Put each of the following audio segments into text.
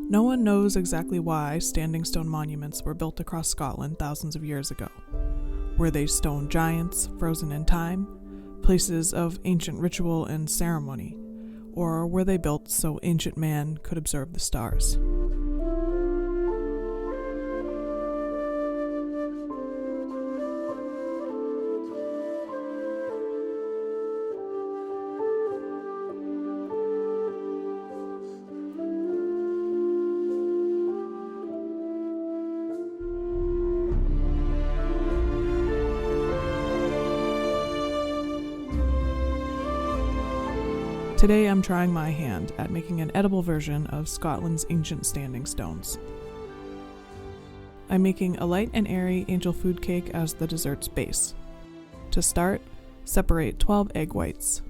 No one knows exactly why standing stone monuments were built across Scotland thousands of years ago. Were they stone giants, frozen in time, places of ancient ritual and ceremony, or were they built so ancient man could observe the stars? Today I'm trying my hand at making an edible version of Scotland's ancient standing stones. I'm making a light and airy angel food cake as the dessert's base. To start, separate 12 egg whites.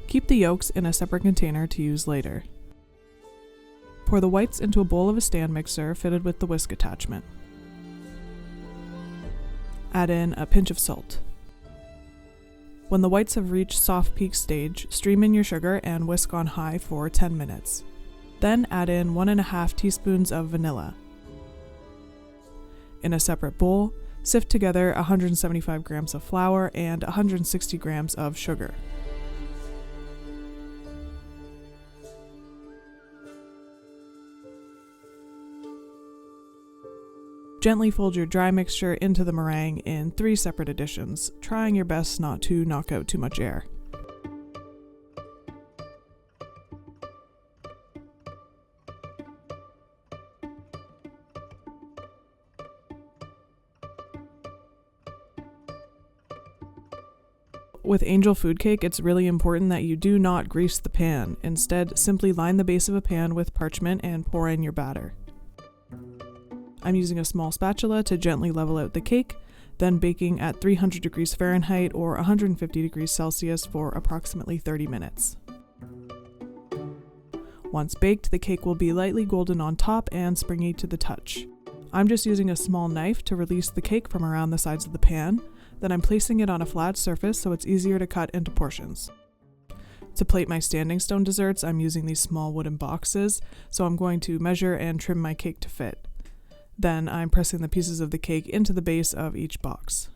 Keep the yolks in a separate container to use later. Pour the whites into a bowl of a stand mixer fitted with the whisk attachment. Add in a pinch of salt. When the whites have reached soft peak stage, stream in your sugar and whisk on high for 10 minutes. Then add in 1.5 teaspoons of vanilla. In a separate bowl, sift together 175 grams of flour and 160 grams of sugar. Gently fold your dry mixture into the meringue in 3 separate additions, trying your best not to knock out too much air. With angel food cake, it's really important that you do not grease the pan. Instead, simply line the base of a pan with parchment and pour in your batter. I'm using a small spatula to gently level out the cake, then baking at 300 degrees Fahrenheit or 150 degrees Celsius for approximately 30 minutes. Once baked, the cake will be lightly golden on top and springy to the touch. I'm just using a small knife to release the cake from around the sides of the pan, then I'm placing it on a flat surface so it's easier to cut into portions. To plate my standing stone desserts, I'm using these small wooden boxes, so I'm going to measure and trim my cake to fit. Then I'm pressing the pieces of the cake into the base of each box.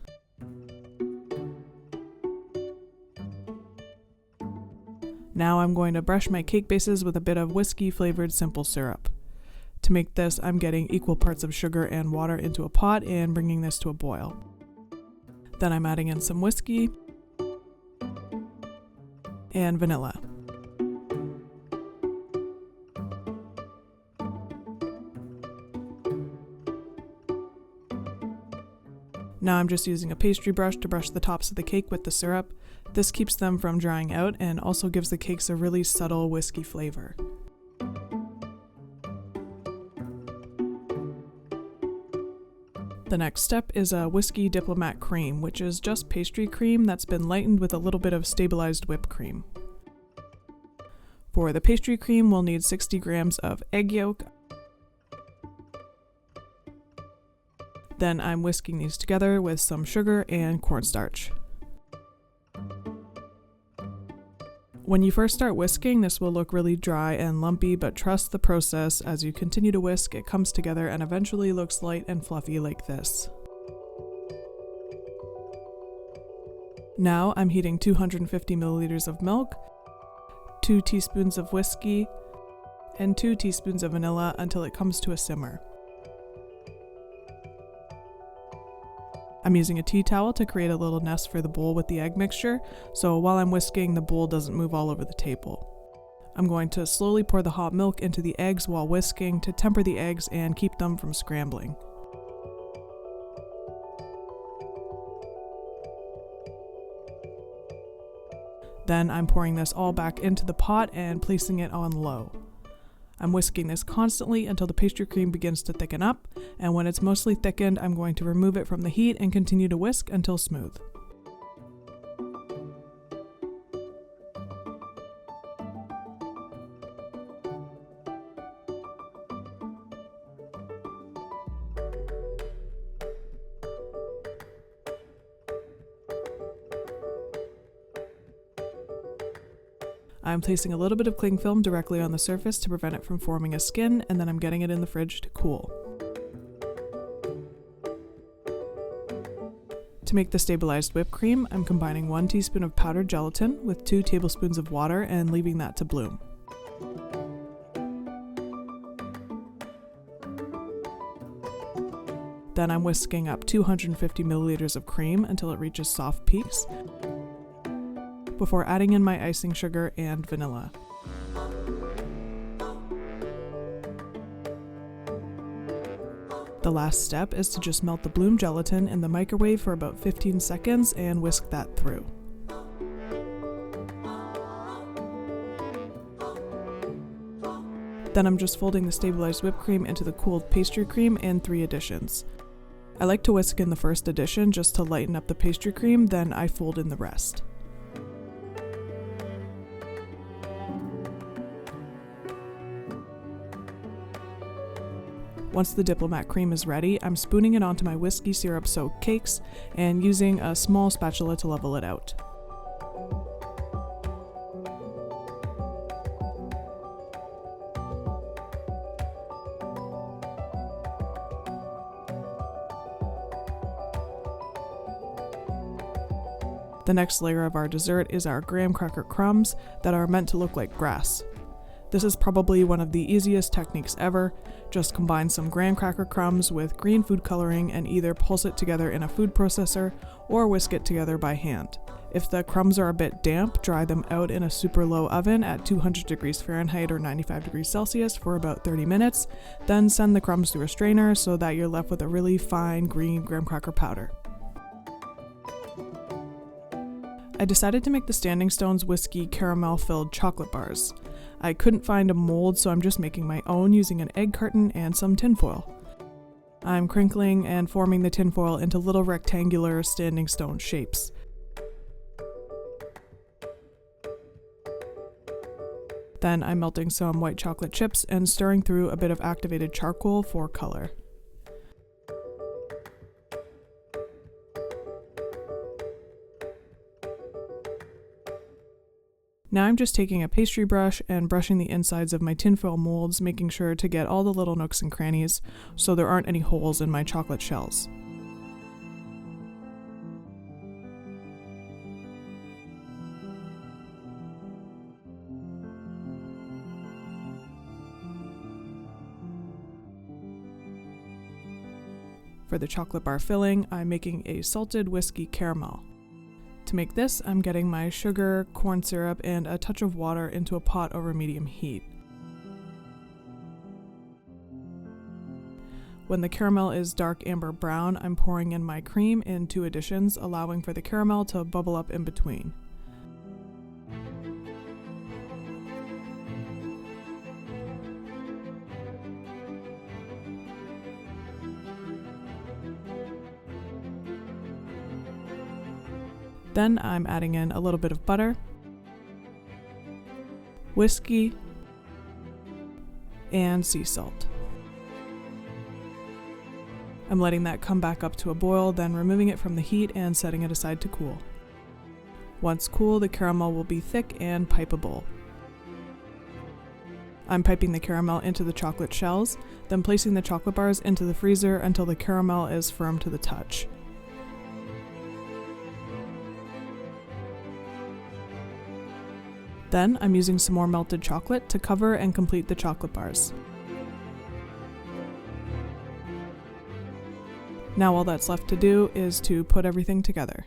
Now I'm going to brush my cake bases with a bit of whiskey-flavored simple syrup. To make this, I'm getting equal parts of sugar and water into a pot and bringing this to a boil. Then I'm adding in some whiskey and vanilla. Now I'm just using a pastry brush to brush the tops of the cake with the syrup. This keeps them from drying out and also gives the cakes a really subtle whiskey flavor. The next step is a whiskey Diplomat cream, which is just pastry cream that's been lightened with a little bit of stabilized whipped cream. For the pastry cream, we'll need 60 grams of egg yolk. Then I'm whisking these together with some sugar and cornstarch. When you first start whisking, this will look really dry and lumpy, but trust the process. As you continue to whisk, it comes together and eventually looks light and fluffy like this. Now I'm heating 250 milliliters of milk, 2 teaspoons of whiskey, and 2 teaspoons of vanilla until it comes to a simmer. I'm using a tea towel to create a little nest for the bowl with the egg mixture, so while I'm whisking, the bowl doesn't move all over the table. I'm going to slowly pour the hot milk into the eggs while whisking to temper the eggs and keep them from scrambling. Then I'm pouring this all back into the pot and placing it on low. I'm whisking this constantly until the pastry cream begins to thicken up, and when it's mostly thickened, I'm going to remove it from the heat and continue to whisk until smooth. I'm placing a little bit of cling film directly on the surface to prevent it from forming a skin, and then I'm getting it in the fridge to cool. To make the stabilized whipped cream, I'm combining 1 teaspoon of powdered gelatin with 2 tablespoons of water and leaving that to bloom. Then I'm whisking up 250 milliliters of cream until it reaches soft peaks, before adding in my icing sugar and vanilla. The last step is to just melt the bloom gelatin in the microwave for about 15 seconds and whisk that through. Then I'm just folding the stabilized whipped cream into the cooled pastry cream in 3 additions. I like to whisk in the first addition just to lighten up the pastry cream, then I fold in the rest. Once the Diplomat cream is ready, I'm spooning it onto my whiskey syrup soaked cakes and using a small spatula to level it out. The next layer of our dessert is our graham cracker crumbs that are meant to look like grass. This is probably one of the easiest techniques ever. Just combine some graham cracker crumbs with green food coloring and either pulse it together in a food processor or whisk it together by hand. If the crumbs are a bit damp, dry them out in a super low oven at 200 degrees Fahrenheit or 95 degrees Celsius for about 30 minutes, then send the crumbs through a strainer so that you're left with a really fine green graham cracker powder. I decided to make the Standing Stone's whiskey caramel-filled chocolate bars. I couldn't find a mold, so I'm just making my own using an egg carton and some tinfoil. I'm crinkling and forming the tinfoil into little rectangular Standing Stone shapes. Then I'm melting some white chocolate chips and stirring through a bit of activated charcoal for color. Now I'm just taking a pastry brush and brushing the insides of my tinfoil molds, making sure to get all the little nooks and crannies so there aren't any holes in my chocolate shells. For the chocolate bar filling, I'm making a salted whiskey caramel. To make this, I'm getting my sugar, corn syrup, and a touch of water into a pot over medium heat. When the caramel is dark amber brown, I'm pouring in my cream in 2 additions, allowing for the caramel to bubble up in between. Then I'm adding in a little bit of butter, whiskey, and sea salt. I'm letting that come back up to a boil, then removing it from the heat and setting it aside to cool. Once cool, the caramel will be thick and pipeable. I'm piping the caramel into the chocolate shells, then placing the chocolate bars into the freezer until the caramel is firm to the touch. Then I'm using some more melted chocolate to cover and complete the chocolate bars. Now all that's left to do is to put everything together.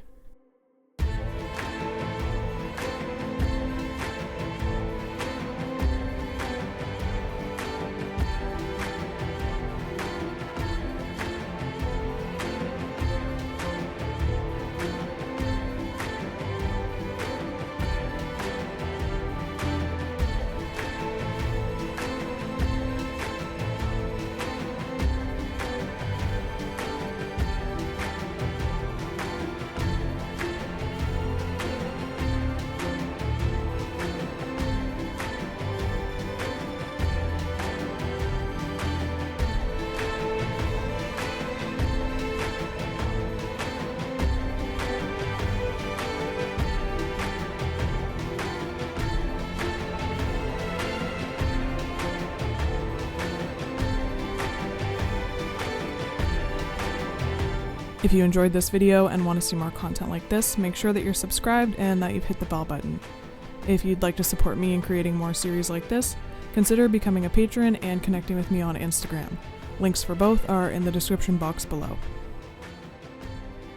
If you enjoyed this video and want to see more content like this, make sure that you're subscribed and that you've hit the bell button. If you'd like to support me in creating more series like this, consider becoming a patron and connecting with me on Instagram. Links for both are in the description box below.